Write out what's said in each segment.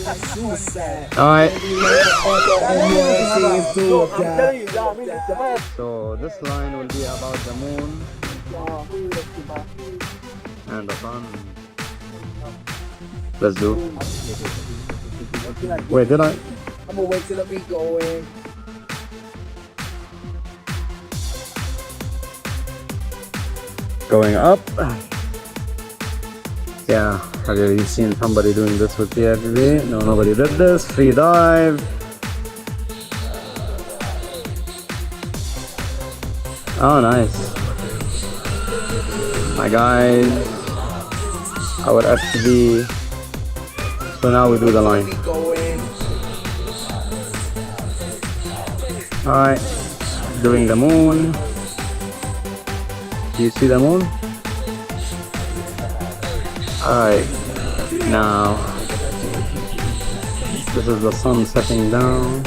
Alright. So this line will be about the moon and the sun. Let's do. Wait, did I? I'm gonna wait till the beat go in. Going up. Yeah, have you seen somebody doing this with PFV? No, nobody did this. Free dive. Oh, nice. My guys, our FPV. So now we do the line. Alright, doing the moon. Do you see the moon? Alright, now this is the sun setting down.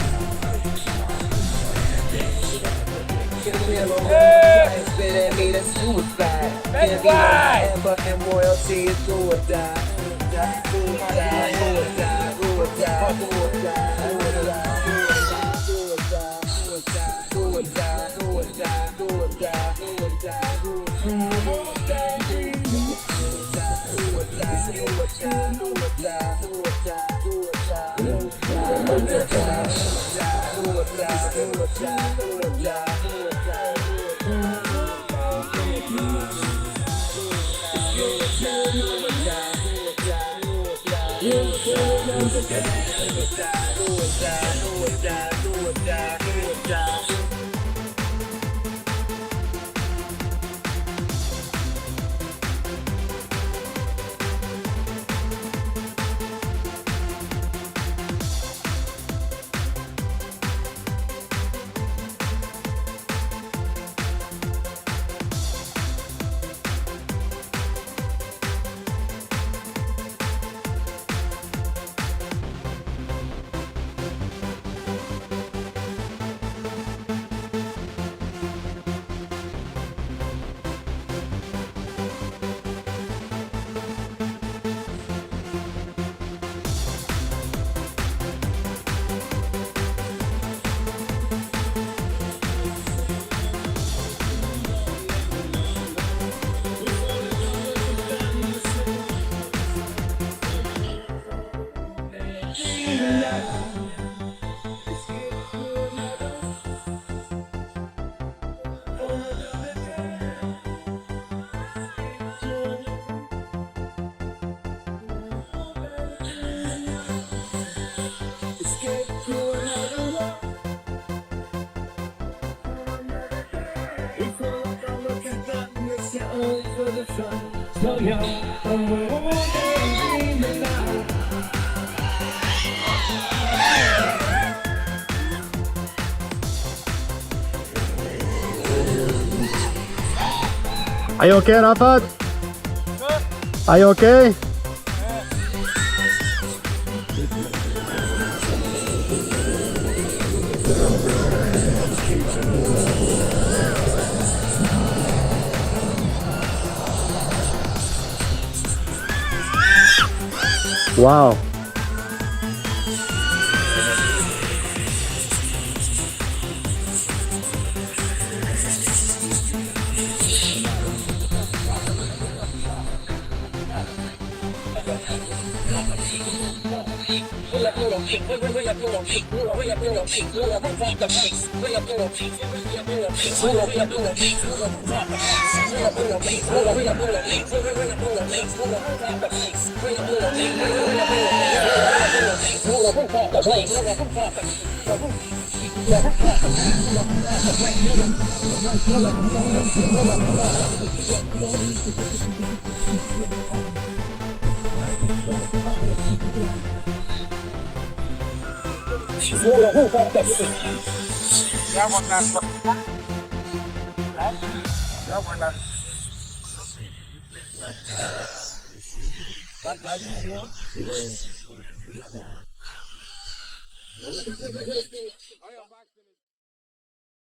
Are you okay, Rafat? Are you okay? Wow.